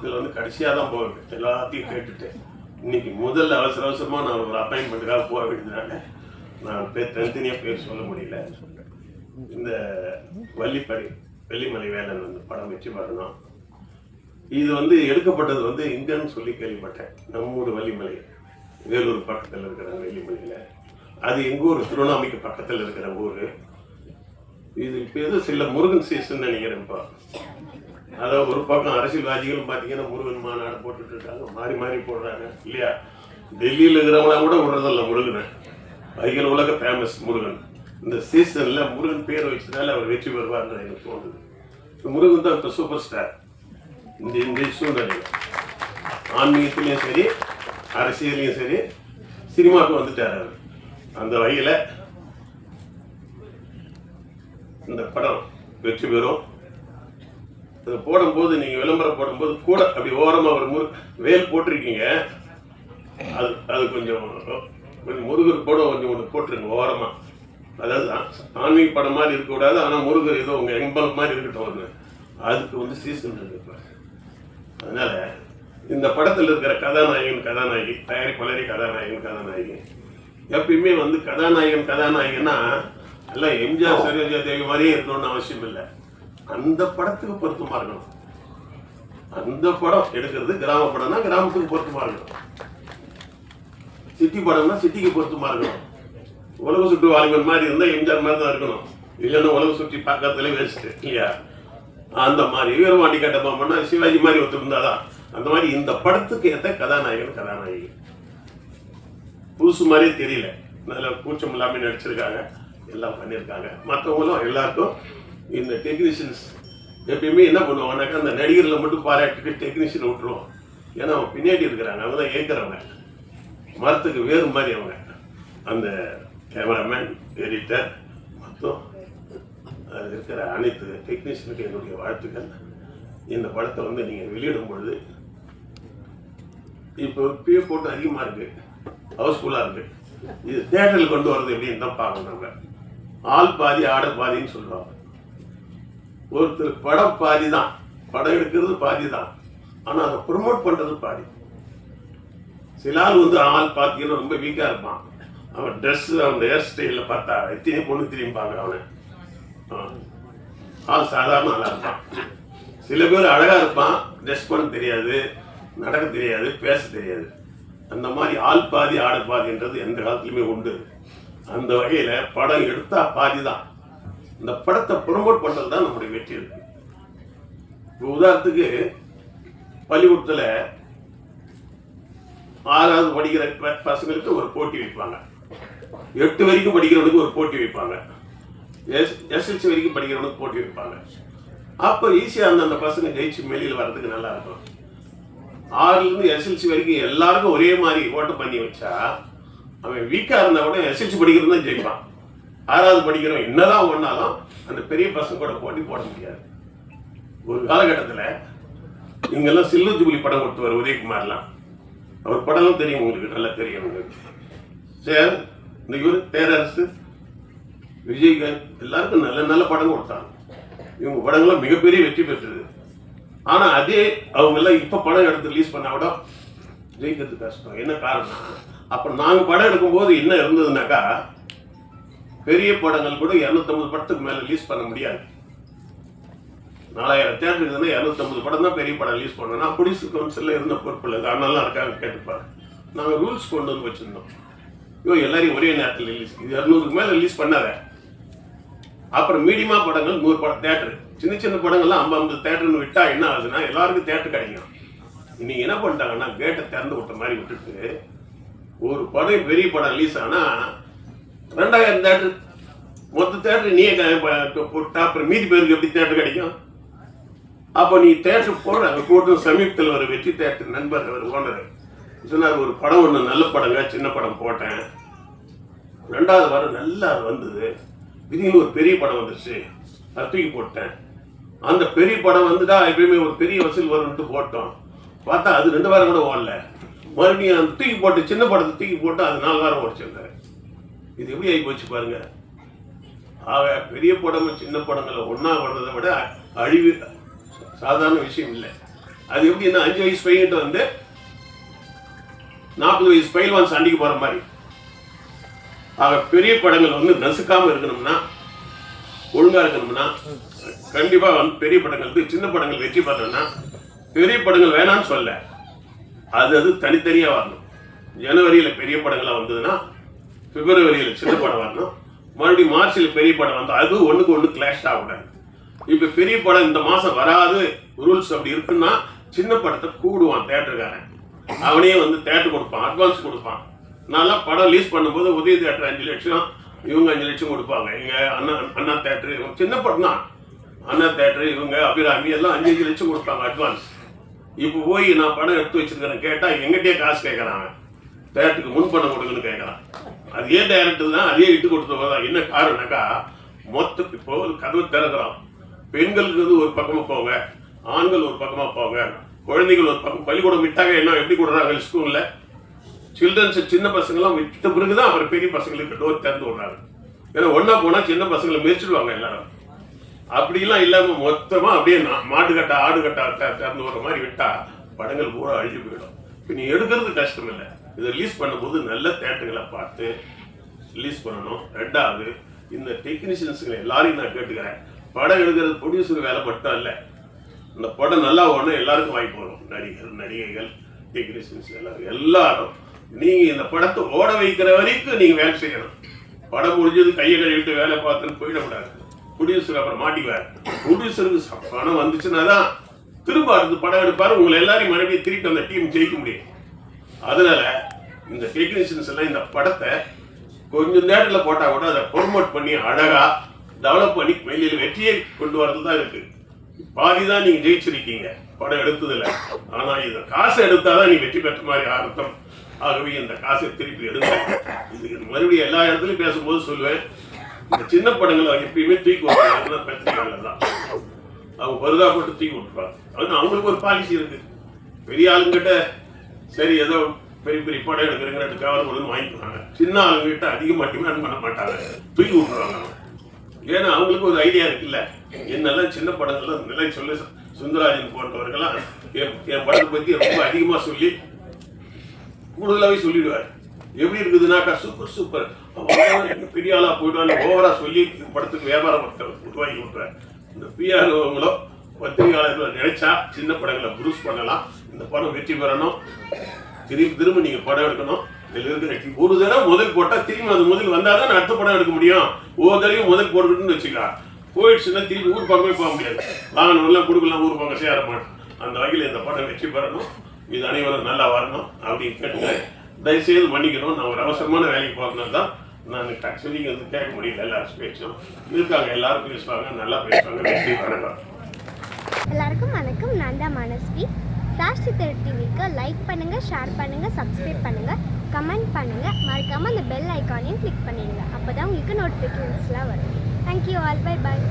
கிராமத்தில் வந்து கடைசியாக தான் போவேன். எல்லாத்தையும் கேட்டுட்டு இன்னைக்கு முதல்ல அவசர அவசரமாக நான் ஒரு அப்பாயின்மெண்ட்டுக்காக போக வேண்டியதுனால நான் தனித்தனியாக பேர் சொல்ல முடியல. இந்த வள்ளிப்படை வெள்ளிமலை வேலன் வந்து படம் வெற்றி பெறணும். இது வந்து எடுக்கப்பட்டது வந்து இங்கன்னு சொல்லி கேள்விப்பட்டேன். நம்ம ஊர் வள்ளிமலை, வேலூர் பக்கத்தில் இருக்கிற வெள்ளிமலையில். அது எங்கள் ஊர் திருவண்ணாமலைக்கு பக்கத்தில் இருக்கிற ஊர். இது இப்போ எதுவும் சில முருகன் சீசன் நினைக்கிறேன். இப்போ அதாவது ஒரு பக்கம் அரசியல்வாதிகளும் பார்த்தீங்கன்னா முருகன் மாநாடு போட்டுட்டு இருக்காங்க, மாறி மாறி போடுறாங்க இல்லையா. டெல்லியில் இருக்கிறவங்களாம் கூட விடுறதில்ல முருகனை. அகில உலக ஃபேமஸ் முருகன். இந்த சீசனில் முருகன் பேர் வச்சதால அவர் வெற்றி பெறுவார்னு எனக்கு தோணுது. முருகன் தான் இப்போ சூப்பர் ஸ்டார் இந்த சூழ்நிலையில். ஆன்மீகத்திலையும் சரி, அரசியலையும் சரி, சினிமாவுக்கு வந்துட்டார் அவர். அந்த வகையில் இந்த படம் வெற்றி பெறும். இதை போடும்போது நீங்கள் விளம்பரம் போடும்போது கூட அப்படி ஓரமாக ஒரு வேல் போட்டிருக்கீங்க. அது கொஞ்சம் முருகர் கூட கொஞ்சம் ஒன்று போட்டுருங்க ஓரமாக. அதாவது ஆன்மீக படம் மாதிரி இருக்கக்கூடாது, ஆனால் முருகர் ஏதோ உங்கள் எம்பல் மாதிரி இருக்கட்டும் ஒன்று. அதுக்கு வந்து சீசன் இருக்கு. அதனால் இந்த படத்தில் இருக்கிற கதாநாயகி, தயாரிப்பாளரி கதாநாயகி எப்பயுமே வந்து கதாநாயகன்னா எல்லாம் எம்ஜிஆர் சரோஜா தேவி மாதிரியே இருக்கணும்னு அவசியம் இல்லை. அந்த படத்துக்கு பொருத்தமாக இருக்கணும். அந்த படம் எடுக்கிறது கிராம படம்னா கிராமத்துக்கு பொருத்தமாக இருக்கணும். சிட்டி படம்னா சிட்டிக்கு பொருத்தமாக இருக்கணும். உலக சுற்று வாலிபன் மாதிரி இருந்தால் எம்ஜிஆர் மாதிரி தான் இருக்கணும். இல்லைன்னா உலக சுற்றி பக்கத்துல வேஸ்ட்டு இல்லையா. அந்த மாதிரி வீரமாண்டி கட்டபொம்மன்னா சிவாஜி மாதிரி ஒருத்தருந்தாதான். அந்த மாதிரி இந்த படத்துக்கு ஏற்ற கதாநாயகி புதுசு மாதிரியே தெரியல. அதில் கூச்சம் இல்லாமல் நடிச்சிருக்காங்க, எல்லாம் பண்ணியிருக்காங்க. மற்றவங்களும் எல்லாருக்கும் இந்த டெக்னீஷியன்ஸ் எப்பயுமே என்ன பண்ணுவாங்கன்னாக்கா அந்த நடிகர்களை மட்டும் பாராட்டிட்டு டெக்னீஷியனை விட்டுருவோம். ஏன்னா அவங்க பின்னாடி இருக்கிறாங்க, அவங்க தான் ஏற்கிறவங்க, மரத்துக்கு வேறு மாதிரி அவங்க. அந்த கேமராமேன், எடிட்டர் மற்றும் அது இருக்கிற அனைத்து டெக்னீஷியனுக்கு என்னுடைய வாழ்த்துக்கள். இந்த படத்தை வந்து நீங்கள் வெளியிடும் பொழுது இப்போ பிஏ போட்டு அதிகமாக இருக்குது, ஹவுஸ்ஃபுல்லாக இருக்குது. இது தேட்டரில் கொண்டு வர்றது எப்படின்னு தான் பார்க்கணும். நம்ம ஆள் பாதி ஆடல் பாதின்னு சொல்லுவாங்க. ஒருத்தர் படம் பாதி தான், படம் எடுக்கிறது பாதி தான், ஆனால் அதை ப்ரொமோட் பண்ணுறது பாதி. சில ஆள் வந்து ஆள் பார்த்தீங்கன்னா ரொம்ப வீக்காக இருப்பான். அவன் ட்ரெஸ்ஸு, அவன் ஹேர் ஸ்டைலில் பார்த்தா எத்தனை பொண்ணு திரும்பிப்பாங்க அவனை. ஆள் சாதாரண ஆளாக இருப்பான். சில பேர் அழகாக இருப்பான், ட்ரெஸ் பண்ண தெரியாது, நடக்க தெரியாது, பேச தெரியாது. அந்த மாதிரி ஆள் பாதி ஆடல் பாதின்றது எந்த காலத்துலையுமே உண்டு. அந்த வகையில் படம் எடுத்தால் பாதி தான். இந்த படத்தை ப்ரொமோட் பண்ணுறது தான் நம்முடைய வெற்றி இருக்கு. இப்போ உதாரணத்துக்கு பள்ளிக்கூடத்தில் 6வது படிக்கிற பசங்களுக்கு ஒரு போட்டி வைப்பாங்க, 8 வரைக்கும் படிக்கிறவனுக்கு ஒரு போட்டி வைப்பாங்க, எஸ்எல்சி வரைக்கும் படிக்கிறவனுக்கு போட்டி வைப்பாங்க. அப்போ ஈஸியாக அந்த பசங்க ஜெயிச்சு வெளியில் வர்றதுக்கு நல்லா இருக்கும். 6லேருந்து எஸ்எல்சி வரைக்கும் எல்லாருக்கும் ஒரே மாதிரி ஓட்டு பண்ணி வச்சா அவன் வீக்காக இருந்தால் கூட எஸ்எல்சி படிக்கிறது தான் ஜெயிப்பான். 6வது படிக்கிறவன் என்னதான் ஒன்றாலும் அந்த பெரிய பசங்க கூட போட்டி போட முடியாது. ஒரு காலகட்டத்தில் இங்கெல்லாம் சில்லு ஜூபிலி படம் கொடுத்துவார் உதயகுமார்லாம். அவர் படம்லாம் தெரியும் உங்களுக்கு, நல்லா தெரியும் உங்களுக்கு. சார் இந்த இவர் பேரரசு, விஜயகாந்த் எல்லாருக்கும் நல்ல நல்ல படம் கொடுத்தாங்க. இவங்க படங்கள்லாம் மிகப்பெரிய வெற்றி பெற்றது. ஆனால் அதே அவங்கெல்லாம் இப்போ படம் எடுத்து ரிலீஸ் பண்ணால் கூட ஜெயிக்கிறது கஷ்டம். என்ன காரணம்? அப்போ நாங்கள் படம் எடுக்கும்போது என்ன இருந்ததுனாக்கா, பெரிய படங்கள் கூட 250 படத்துக்கு மேலே ரிலீஸ் பண்ண முடியாது. 4000 தேட்டர் இருக்குதுன்னா 250 படம் தான் பெரிய படம் ரிலீஸ் பண்ணோம்னா புடிசு கவுன்சிலில் இருந்த பொறுப்பில் அதனாலாம் இருக்காங்க கேட்டுப்பாரு. நாங்கள் ரூல்ஸ் கொண்டு வந்து வச்சுருந்தோம். எல்லாரையும் ஒரே நேரத்தில் ரிலீஸ், இது 200க்கு மேலே ரிலீஸ் பண்ணாத. அப்புறம் மீடியமாக படங்கள் 100 படம் தேட்டரு, சின்ன சின்ன படங்கள்லாம் 50 தேட்டர்னு விட்டால் என்ன ஆகுதுன்னா எல்லாருக்கும் தேட்டர் கிடைக்கும். இன்னைக்கு என்ன பண்ணிட்டாங்கன்னா கேட்டை திறந்து விட்ட மாதிரி விட்டுட்டு ஒரு படம் பெரிய படம் ரிலீஸ் ஆனால் 2000 தேட்டரு மொத்த தேட்டரு நீயே போட்டா அப்புறம் மீதி பேருக்கு எப்படி தேட்டர் கிடைக்கும்? அப்போ நீ தேட்டர் போடுற போட்டு சமீபத்தில் ஒரு வெற்றி தேட்டர் நண்பர் அவர் ஓனர் சொன்னார், ஒரு படம் ஒன்று நல்ல படங்க, சின்ன படம் போட்டேன், 2வது வாரம் நல்லா வந்தது, திடீர்னு ஒரு பெரிய படம் வந்துருச்சு, அது தூக்கி போட்டேன். அந்த பெரிய படம் வந்துட்டா எப்பயுமே ஒரு பெரிய வசூல் வரும்ட்டு போட்டோம், பார்த்தா அது 2 வாரம் கூட ஓடல. மறுபடியும் அந்த தூக்கி போட்டு சின்ன படத்தை தூக்கி போட்டு அது 4 வாரம் ஓடிச்சிருந்தாரு. இது எப்படி ஆகி போச்சு பாருங்க. ஆக பெரிய படமும் சின்ன படங்களை ஒன்றா வர்றதை விட அழிவு சாதாரண விஷயம் இல்லை. அது எப்படின்னா 5 வயசு பையன்கிட்ட வந்து 40 வயசு பயில்வான் சண்டைக்கு போற மாதிரி. ஆக பெரிய படங்கள் வந்து நசுக்காம இருக்கணும்னா, ஒழுங்கா இருக்கணும்னா, கண்டிப்பா வந்து பெரிய படங்கள் சின்ன படங்கள் வெற்றி பெறணும்னா, பெரிய படங்கள் வேணான்னு சொல்ல, அது தனித்தனியா வரணும். ஜனவரியில பெரிய படங்களா வந்ததுன்னா பிப்ரவரியில சின்ன படம் வரணும், மறுபடியும் மார்ச்சில் பெரிய படம் வந்து அது ஒண்ணுக்கு ஒண்ணு கிளாஷ் ஆகக்கூடாது. இப்ப பெரிய படம் இந்த மாசம் வராது ரூல்ஸ் அப்படி இருக்குன்னா சின்ன படத்தை கூடுவான் தேட்டருக்காரன், அவனே வந்து தேட்டர் கொடுப்பான், அட்வான்ஸ் கொடுப்பான். நான்லாம் படம் ரிலீஸ் பண்ணும்போது உதய தேட்டர் 5 லட்சம், இவங்க 5 லட்சம் கொடுப்பாங்க. இங்க அண்ணா தேட்டர், இவங்க சின்ன படம் தான், அண்ணா தேட்டர் இவங்க அபிராமி எல்லாம் 5 லட்சம் கொடுப்பாங்க அட்வான்ஸ். இப்போ போய் நான் படம் எடுத்து வச்சிருக்கிறேன் கேட்டா எங்கிட்டே காசு கேட்கறாங்க, தேட்டருக்கு முன் பணம் கொடுங்கன்னு கேட்கறான். அதே டைரக்டர் தான் அதே இட்டு கொடுத்ததான். என்ன காரணம்னாக்கா மொத்த இப்போ கதவு திறக்கிறோம், பெண்களுக்கு வந்து ஒரு பக்கமா போங்க, ஆண்கள் ஒரு பக்கமா போங்க, குழந்தைகள் ஒரு பக்கம். பள்ளிக்கூடம் விட்டாங்க என்ன எப்படி கொடுறாங்க ஸ்கூல்ல, சில்ட்ரன்ஸ் சின்ன பசங்களாம் விட்ட பிறகுதான் அப்புறம் பெரிய பசங்களுக்கு டோர் திறந்து விடுறாங்க. ஏன்னா ஒன்னா போனா சின்ன பசங்களை மிதிச்சிடுவாங்க எல்லாரும். அப்படிலாம் இல்லாம மொத்தமா அப்படியே மாட்டுக்கட்டா ஆடுகட்டா திறந்து விடுற மாதிரி விட்டா படங்கள் பூரா அழிஞ்சு போயிடும். இப்போ நீ எடுக்கிறது கஷ்டம் இல்லை, இதை ரிலீஸ் பண்ணும்போது நல்ல தேட்டர்களை பார்த்து ரிலீஸ் பண்ணணும். ரெண்டாவது இந்த டெக்னீஷியன்ஸுங்களை எல்லாரையும் நான் கேட்டுக்கிறேன், படம் எடுக்கிறது ப்ரொடியூசர் வேலை மட்டும் இல்லை, இந்த படம் நல்லா ஓடணும் எல்லாருக்கும் வாய்ப்பு வரும். நடிகைகள் டெக்னீஷியன்ஸ் எல்லாரும் நீங்க இந்த படத்தை ஓட வைக்கிற வரைக்கும் நீங்க வேலை செய்யணும். படம் முடிஞ்சது கையை கழுவிட்டு வேலை பார்த்துன்னு போயிடக்கூடாது. ப்ரொடியூசர் அப்புறம் மாட்டிக்குவார். ப்ரொடியூசருக்கு பணம் வந்துச்சுன்னா தான் திரும்ப அடுத்து படம் எடுப்பாரு, உங்களை எல்லாரையும் மறுபடியும் திருப்பி அந்த டீம் ஜெயிக்க முடியும். அதனால இந்த டெக்னீஷியன்ஸ் எல்லாம் இந்த படத்தை கொஞ்சம் நேரத்தில் போட்டா கூட அதை ப்ரொமோட் பண்ணி அழகா டெவலப் பண்ணி வெளியில் வெற்றியை கொண்டு வரது தான் இருக்கு. பாதி தான் நீங்க ஜெயிச்சிருக்கீங்க படம் எடுத்ததில்ல, ஆனா இந்த காசை எடுத்தாதான் நீ வெற்றி பெற்ற மாதிரி அர்த்தம். ஆகவே இந்த காசை திருப்பி எடுங்க. இது மறுபடியும் எல்லா இடத்துலையும் பேசும்போது சொல்லுவேன், இந்த சின்ன படங்களை எப்பயுமே தூக்கி விட்டுருவாங்க பத்திரிகைகள் தான், அவங்க பருதா போட்டு தூக்கி விட்டுருவாங்க. அது அவங்களுக்கு ஒரு பாலிசி இருக்கு. பெரிய ஆளுங்கிட்ட சரி ஏதோ பெரிய பெரிய படம் எடுக்கிறீங்க கவர் கொடுன்னு வாங்கிக்குவாங்க, சின்ன ஆளுங்கிட்ட அதிகமாக டிமாண்ட் பண்ண மாட்டாங்க, தூக்கி விட்டுருவாங்க. ஏன்னா அவங்களுக்கு ஒரு ஐடியா இருக்குல்ல, என்னெல்லாம் சின்ன படங்கள்லாம் நிலை சொல்லி சுந்தராஜன் போன்றவர்கள்லாம் என் படத்தை பற்றி ரொம்ப அதிகமாக சொல்லி கூடுதலாகவே சொல்லிடுவார். எப்படி இருக்குதுனாக்கா சூப்பர் சூப்பர் பெரிய ஆளா போயிடுவாங்க ஓவரா சொல்லி படத்துக்கு வியாபாரம் உருவாக்கி விட்டுறாரு. இந்த பிஆர்ஓங்களோ பத்திரிகையாளர்களோ நினைச்சா சின்ன படங்களை புரூஸ் பண்ணலாம். இந்த படம் வெற்றி பெறணும், திரும்ப நீங்க படம் எடுக்கணும். ஒரு தடவை முதல் போட்டா திரும்பி அது முதல் வந்தாதான் அடுத்த படம் எடுக்க முடியும். ஒவ்வொரு தடவையும் முதல் போட்டுக்கிட்டுன்னு வச்சுக்கா போயிடுச்சுன்னா திரும்பி ஊர் பக்கமே போக முடியாது. வாங்கணும்லாம் கொடுக்கலாம், ஊர் பக்கம் சேர மாட்டோம். அந்த வகையில் இந்த படம் வெற்றி பெறணும், இது அனைவரும் நல்லா வரணும் அப்படின்னு கேட்டுக்கிறேன். தயவுசெய்து மன்னிக்கணும், நான் ஒரு அவசரமான வேலைக்கு போகிறதுனால தான் நான் ஆக்சுவலி வந்து கேட்க முடியல. எல்லாரும் பேசும் இருக்காங்க, எல்லாரும் பேசுவாங்க, நல்லா பேசுவாங்க. வெற்றி வணக்கம். எல்லாருக்கும் வணக்கம். நான் தான் மனஸ்வி. ஃப்ளாஷ் டிவிக்கு லைக் பண்ணுங்கள், ஷேர் பண்ணுங்கள், சப்ஸ்கிரைப் பண்ணுங்கள், கமெண்ட் பண்ணுங்கள், மறக்காமல் அந்த பெல் ஐக்கானையும் கிளிக் பண்ணிடுங்க. அப்போ தான் உங்களுக்கு நோட்டிஃபிகேஷன்ஸ்லாம் வரும். Thank you all, bye bye.